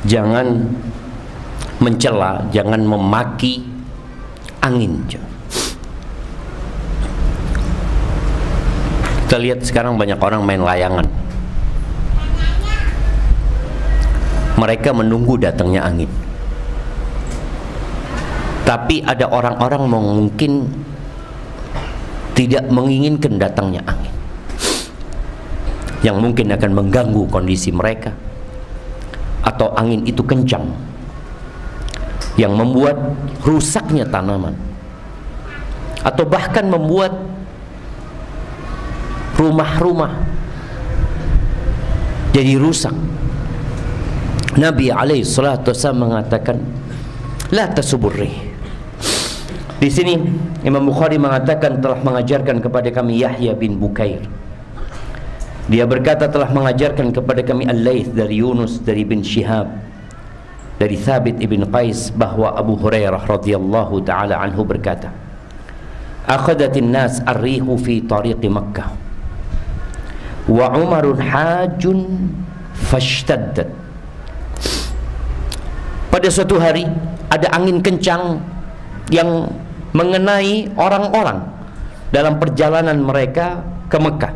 jangan mencela, jangan memaki angin. Kita lihat sekarang banyak orang main layangan. Mereka menunggu datangnya angin. Tapi ada orang-orang mungkin tidak menginginkan datangnya angin, yang mungkin akan mengganggu kondisi mereka, atau angin itu kencang yang membuat rusaknya tanaman, atau bahkan membuat rumah-rumah jadi rusak. Nabi alaihi salatu wasallam mengatakan, la tasubur rih. Di sini Imam Bukhari mengatakan telah mengajarkan kepada kami Yahya bin Bukair. Dia berkata telah mengajarkan kepada kami Al-Laits dari Yunus dari bin Shihab dari Thabit ibn Qais bahwa Abu Hurairah radhiyallahu taala anhu berkata, "Akhadatin nas ar-rihu fi tariqi Makkah wa Umarun hajun fashtaddat." Pada suatu hari ada angin kencang yang mengenai orang-orang dalam perjalanan mereka ke Mekah.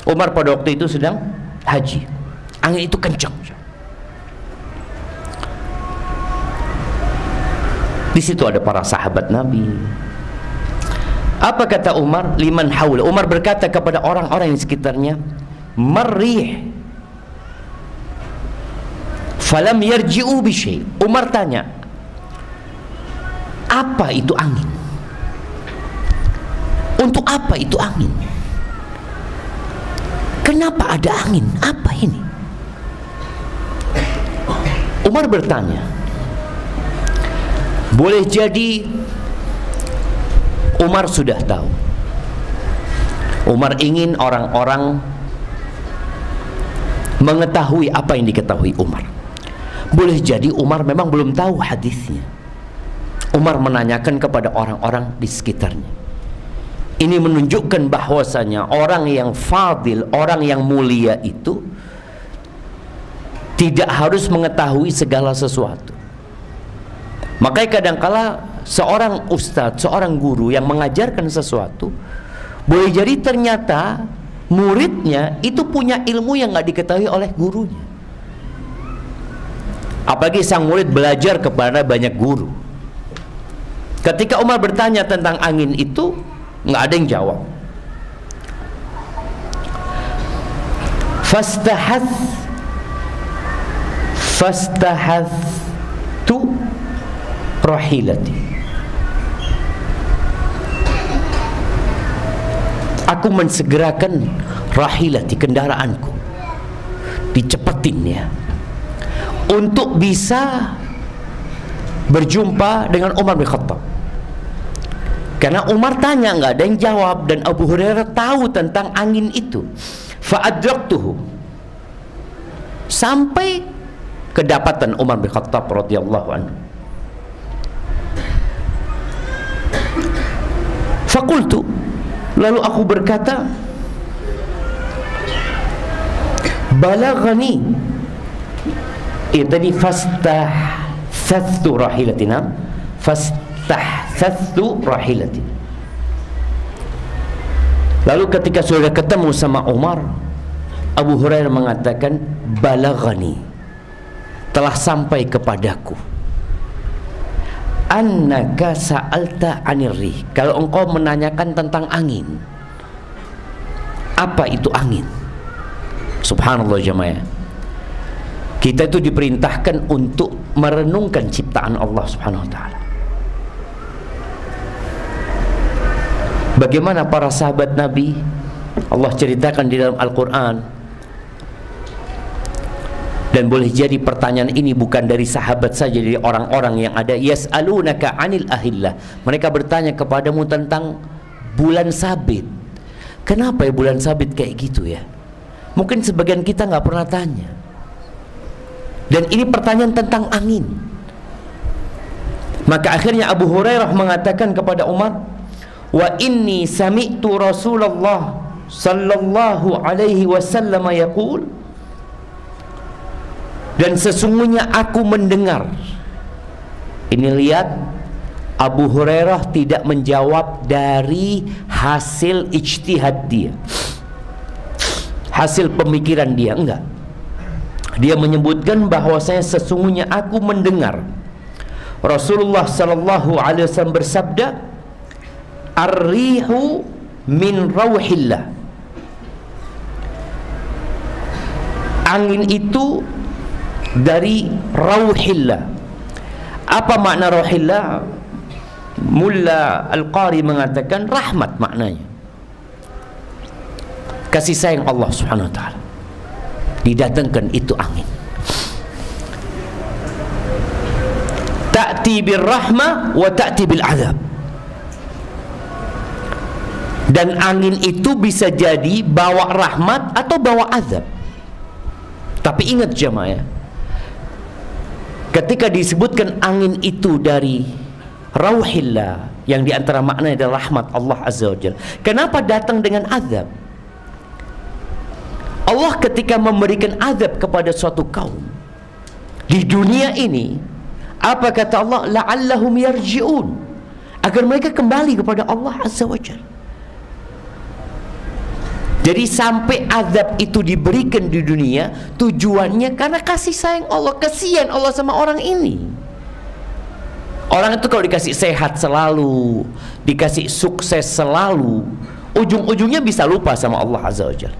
Umar pada waktu itu sedang haji. Angin itu kencang. Di situ ada para sahabat Nabi. Apa kata Umar? Liman haula. Umar berkata kepada orang-orang di sekitarnya, "Marrih." Falam yarji'u bi syai'. Umar tanya, apa itu angin? Untuk apa itu angin? Kenapa ada angin? Apa ini? Umar bertanya. Boleh jadi Umar sudah tahu. Umar ingin orang-orang mengetahui apa yang diketahui Umar. Boleh jadi Umar memang belum tahu hadisnya. Umar menanyakan kepada orang-orang di sekitarnya. Ini menunjukkan bahwasanya orang yang fadil, orang yang mulia itu tidak harus mengetahui segala sesuatu. Makanya kadangkala seorang ustadz, seorang guru yang mengajarkan sesuatu, boleh jadi ternyata muridnya itu punya ilmu yang nggak diketahui oleh gurunya. Apalagi sang murid belajar kepada banyak guru. Ketika Umar bertanya tentang angin itu, nggak ada yang jawab. Fastahathtu rahilati. Aku mensegerakan rahilati, kendaraanku, dicepetin ya, untuk bisa berjumpa dengan Umar bin Khattab. Karena Umar tanya, nggak ada yang jawab, dan Abu Hurairah tahu tentang angin itu. Fa'adraktuhu, sampai kedapatan Umar bin Khattab radhiyallahu anhu. Fakultu, lalu aku berkata, balaghani, tadi fastahsathu rahilatina, fastahsathu rahilati. Lalu ketika sudah ketemu sama Umar, Abu Hurairah mengatakan, balaghani, telah sampai kepadaku, annaka sa'alta anir rih, kalau engkau menanyakan tentang angin. Apa itu angin? Subhanallah jemaah, kita itu diperintahkan untuk merenungkan ciptaan Allah Subhanahu wa ta'ala. Bagaimana para sahabat Nabi, Allah ceritakan di dalam Al-Quran. Dan boleh jadi pertanyaan ini bukan dari sahabat saja, dari orang-orang yang ada. Yas'alunaka 'anil ahillah, mereka bertanya kepadamu tentang bulan sabit. Kenapa ya bulan sabit kayak gitu ya? Mungkin sebagian kita nggak pernah tanya. Dan ini pertanyaan tentang angin. Maka akhirnya Abu Hurairah mengatakan kepada Umar, wa inni sami'tu Rasulullah sallallahu alaihi wasallam yaqul, Dan sesungguhnya aku mendengar. Ini lihat, Abu Hurairah tidak menjawab dari hasil ijtihad dia, hasil pemikiran dia, enggak. Dia menyebutkan bahwasanya sesungguhnya aku mendengar Rasulullah sallallahu alaihi wasallam bersabda, "Ar-rihu min rauhillah." Angin itu dari rauhillah. Apa makna rauhillah? Mulla Al-Qari mengatakan rahmat maknanya, kasih sayang Allah Subhanahu wa taala. Didatangkan itu angin. Ta'ti bil rahmah wa ta'ti bil azab. Dan angin itu bisa jadi bawa rahmat atau bawa azab. Tapi ingat jemaah, ketika disebutkan angin itu dari rauhillah, yang diantara maknanya adalah rahmat Allah Azza wa Jalla, kenapa datang dengan azab? Allah ketika memberikan azab kepada suatu kaum di dunia ini, apa kata Allah? La'allahum yarji'un, agar mereka kembali kepada Allah Azza wa Jalla. Jadi sampai azab itu diberikan di dunia, tujuannya karena kasih sayang Allah, kasihan Allah sama orang ini. Orang itu kalau dikasih sehat selalu, dikasih sukses selalu, ujung-ujungnya bisa lupa sama Allah Azza wa Jalla.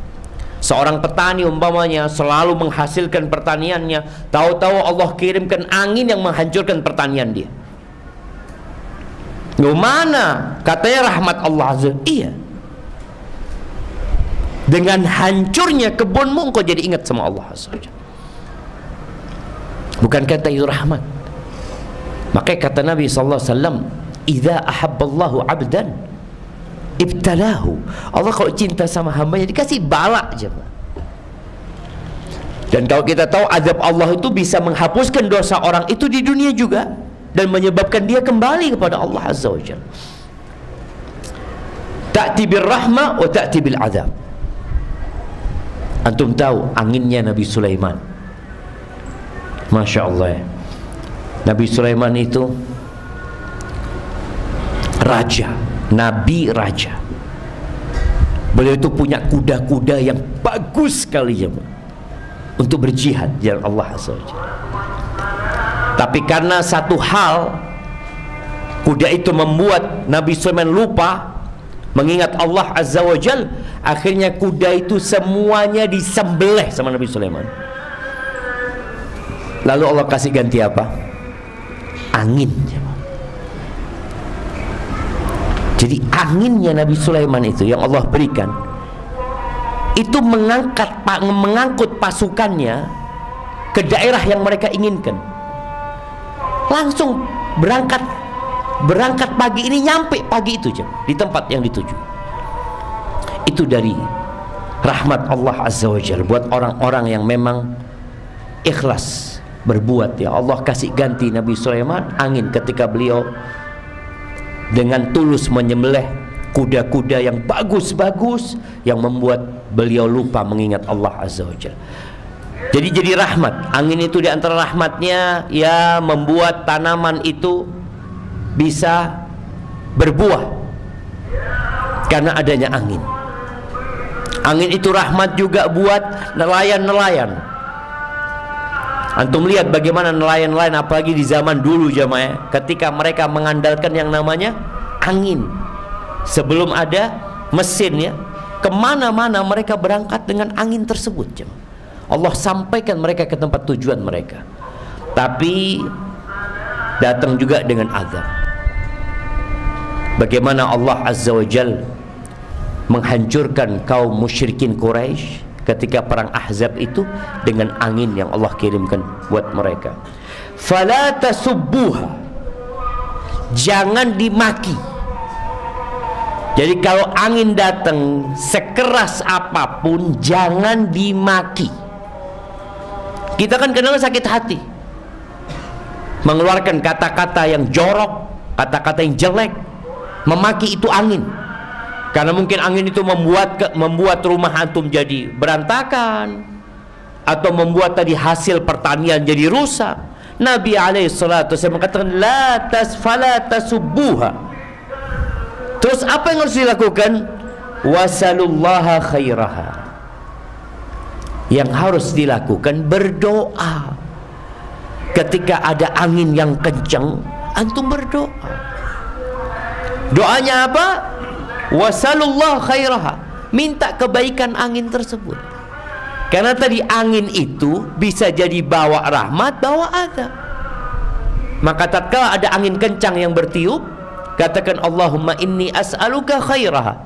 Seorang petani umpamanya selalu menghasilkan pertaniannya, tahu-tahu Allah kirimkan angin yang menghancurkan pertanian dia. Mana? Katanya rahmat Allah Azza wa Jalla. Iya. Dengan hancurnya kebunmu, engkau jadi ingat sama Allah Azza wa Jalla. Bukan kata itu rahmat. Makanya kata Nabi SAW, "Idza ahabballahu 'abdan ibtalahu." Allah kalau cinta sama hambanya dikasih bala aja. Dan kalau kita tahu azab Allah itu bisa menghapuskan dosa orang itu di dunia juga dan menyebabkan dia kembali kepada Allah Azza wa Jalla. Ta'ti bir rahmah wa ta'ti bil azab. Antum tahu anginnya Nabi Sulaiman, Masya Allah ya. Nabi Sulaiman itu raja, nabi raja. Beliau itu punya kuda-kuda yang bagus sekali ya, untuk berjihad jalan Allah Azza wa Jalla. Tapi karena satu hal, kuda itu membuat Nabi Sulaiman lupa mengingat Allah Azza wa Jalla. Akhirnya kuda itu semuanya disembelih sama Nabi Sulaiman. Lalu Allah kasih ganti apa? Angin. Jadi anginnya Nabi Sulaiman itu yang Allah berikan, itu mengangkut pasukannya ke daerah yang mereka inginkan. Langsung berangkat pagi ini, nyampe pagi itu di tempat yang dituju. Itu dari rahmat Allah Azza wa Jalla buat orang-orang yang memang ikhlas berbuat ya. Allah kasih ganti Nabi Sulaiman angin ketika beliau dengan tulus menyembelih kuda-kuda yang bagus-bagus yang membuat beliau lupa mengingat Allah Azza wa Jalla. Jadi rahmat. Angin itu di antara rahmatnya ya, membuat tanaman itu bisa berbuah karena adanya angin. Angin itu rahmat juga buat nelayan-nelayan. Antum lihat bagaimana nelayan-nelayan apalagi di zaman dulu jamaah, ketika mereka mengandalkan yang namanya angin. Sebelum ada mesin ya, kemana-mana mereka berangkat dengan angin tersebut jamaah. Allah sampaikan mereka ke tempat tujuan mereka. Tapi datang juga dengan azab. Bagaimana Allah Azza wa Jalla menghancurkan kaum musyrikin Quraisy ketika perang Ahzab itu dengan angin yang Allah kirimkan buat mereka. Fala tasubbuha, jangan dimaki. Jadi kalau angin datang sekeras apapun jangan dimaki. Kita kan kadang sakit hati mengeluarkan kata-kata yang jorok, kata-kata yang jelek, memaki itu angin. Karena mungkin angin itu membuat rumah antum jadi berantakan, atau membuat tadi hasil pertanian jadi rusak. Nabi alaihissalatu wasallam mengatakan fala tasubbuha. Terus apa yang harus dilakukan? Wasalullaha khairaha. Yang harus dilakukan berdoa. Ketika ada angin yang kencang, antum berdoa. Doanya apa? Wasalullaha khairaha. Minta kebaikan angin tersebut. Karena tadi angin itu bisa jadi bawa rahmat, bawa azab. Maka tatkala ada angin kencang yang bertiup, katakan Allahumma inni as'aluka khairaha.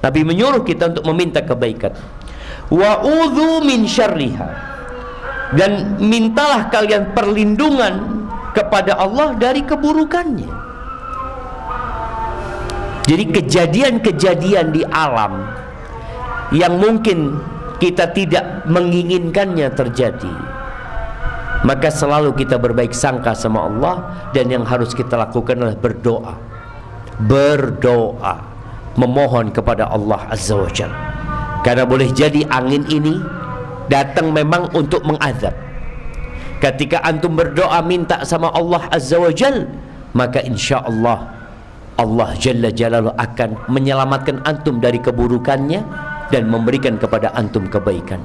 Nabi menyuruh kita untuk meminta kebaikan. Wa udzu min syarriha. Dan mintalah kalian perlindungan kepada Allah dari keburukannya. Jadi kejadian-kejadian di alam yang mungkin kita tidak menginginkannya terjadi, maka selalu kita berbaik sangka sama Allah. Dan yang harus kita lakukan adalah berdoa. Berdoa, memohon kepada Allah Azza wa Jalla. Karena boleh jadi angin ini datang memang untuk mengazab. Ketika antum berdoa minta sama Allah Azza wa Jalla, maka insya Allah Allah Jalla Jalaluhu akan menyelamatkan antum dari keburukannya dan memberikan kepada antum kebaikan.